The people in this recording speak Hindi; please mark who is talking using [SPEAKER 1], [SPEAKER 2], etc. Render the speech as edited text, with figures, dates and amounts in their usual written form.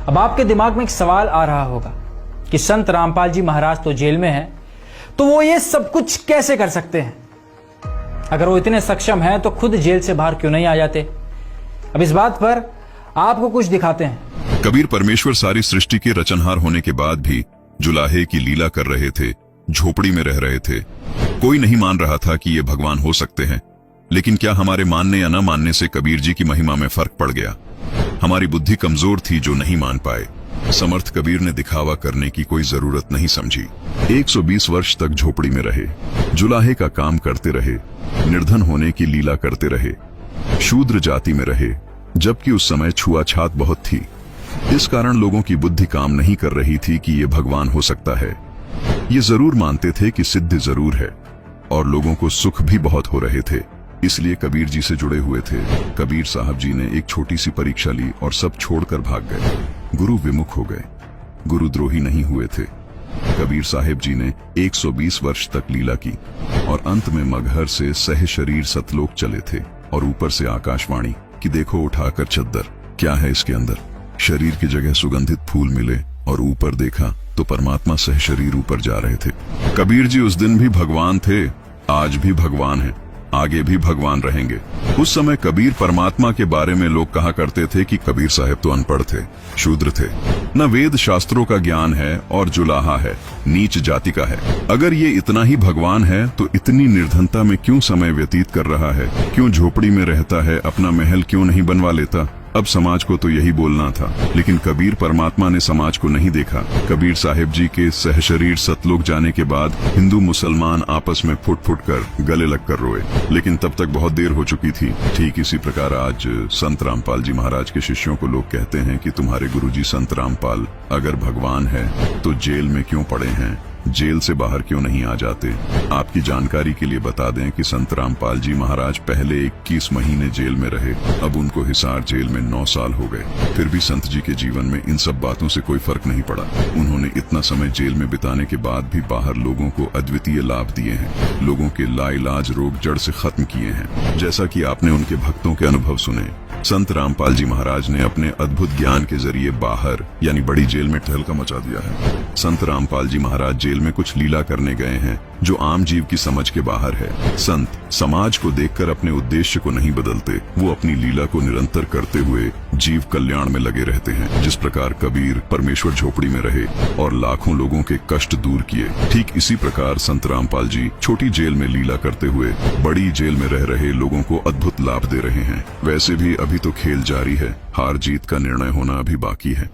[SPEAKER 1] अब आपके दिमाग में एक सवाल आ रहा होगा कि संत रामपाल जी महाराज तो जेल में हैं, तो वो ये सब कुछ कैसे कर सकते हैं? अगर वो इतने सक्षम हैं तो खुद जेल से बाहर क्यों नहीं आ जाते? अब इस बात पर आपको कुछ दिखाते हैं।
[SPEAKER 2] कबीर परमेश्वर सारी सृष्टि के रचनहार होने के बाद भी जुलाहे की लीला कर रहे थे, झोपड़ी में रह रहे थे। कोई नहीं मान रहा था कि ये भगवान हो सकते हैं, लेकिन क्या हमारे मानने या न मानने से कबीर जी की महिमा में फर्क पड़ गया? हमारी बुद्धि कमजोर थी जो नहीं मान पाए। समर्थ कबीर ने दिखावा करने की कोई जरूरत नहीं समझी। 120 वर्ष तक झोपड़ी में रहे, जुलाहे का काम करते रहे, निर्धन होने की लीला करते रहे, शूद्र जाति में रहे, जबकि उस समय छुआछात बहुत थी। इस कारण लोगों की बुद्धि काम नहीं कर रही थी कि ये भगवान हो सकता है। ये जरूर मानते थे कि सिद्ध जरूर है, और लोगों को सुख भी बहुत हो रहे थे, इसलिए कबीर जी से जुड़े हुए थे। कबीर साहब जी ने एक छोटी सी परीक्षा ली और सब छोड़कर भाग गए। गुरु विमुख हो गए, गुरुद्रोही नहीं हुए थे। कबीर साहिब जी ने 120 वर्ष तक लीला की और अंत में मगहर से सह शरीर सतलोक चले थे, और ऊपर से आकाशवाणी कि देखो उठाकर चद्दर, क्या है इसके अंदर? शरीर की जगह सुगंधित फूल मिले, और ऊपर देखा तो परमात्मा सह शरीर ऊपर जा रहे थे। कबीर जी उस दिन भी भगवान थे, आज भी भगवान हैं, आगे भी भगवान रहेंगे। उस समय कबीर परमात्मा के बारे में लोग कहा करते थे कि कबीर साहब तो अनपढ़ थे, शूद्र थे, न वेद शास्त्रों का ज्ञान है और जुलाहा है, नीच जाति का है। अगर ये इतना ही भगवान है तो इतनी निर्धनता में क्यों समय व्यतीत कर रहा है? क्यों झोपड़ी में रहता है? अपना महल क्यों नहीं बनवा लेता? अब समाज को तो यही बोलना था, लेकिन कबीर परमात्मा ने समाज को नहीं देखा। कबीर साहिब जी के सहशरीर सतलोक जाने के बाद हिंदू मुसलमान आपस में फुट फुट कर गले लगकर रोए, लेकिन तब तक बहुत देर हो चुकी थी। ठीक इसी प्रकार आज संत रामपाल जी महाराज के शिष्यों को लोग कहते हैं कि तुम्हारे गुरुजी संत रामपाल अगर भगवान है तो जेल में क्यों पड़े हैं, जेल से बाहर क्यों नहीं आ जाते? आपकी जानकारी के लिए बता दें कि संत रामपाल जी महाराज पहले 21 महीने जेल में रहे, अब उनको हिसार जेल में 9 साल हो गए। फिर भी संत जी के जीवन में इन सब बातों से कोई फर्क नहीं पड़ा। उन्होंने इतना समय जेल में बिताने के बाद भी बाहर लोगों को अद्वितीय लाभ दिए हैं, लोगों के लाइलाज रोग जड़ से खत्म किए हैं। जैसा कि आपने उनके भक्तों के अनुभव सुने, संत रामपाल जी महाराज ने अपने अद्भुत ज्ञान के जरिए बाहर यानी बड़ी जेल में तहलका मचा दिया है। संत रामपाल जी महाराज जेल में कुछ लीला करने गए हैं जो आम जीव की समझ के बाहर है। संत समाज को देखकर अपने उद्देश्य को नहीं बदलते, वो अपनी लीला को निरंतर करते हुए जीव कल्याण में लगे रहते हैं। जिस प्रकार कबीर परमेश्वर झोपड़ी में रहे और लाखों लोगों के कष्ट दूर किए, ठीक इसी प्रकार संत रामपाल जी छोटी जेल में लीला करते हुए बड़ी जेल में रह रहे लोगों को अद्भुत लाभ दे रहे हैं। वैसे भी अभी तो खेल जारी है, हार जीत का निर्णय होना अभी बाकी है।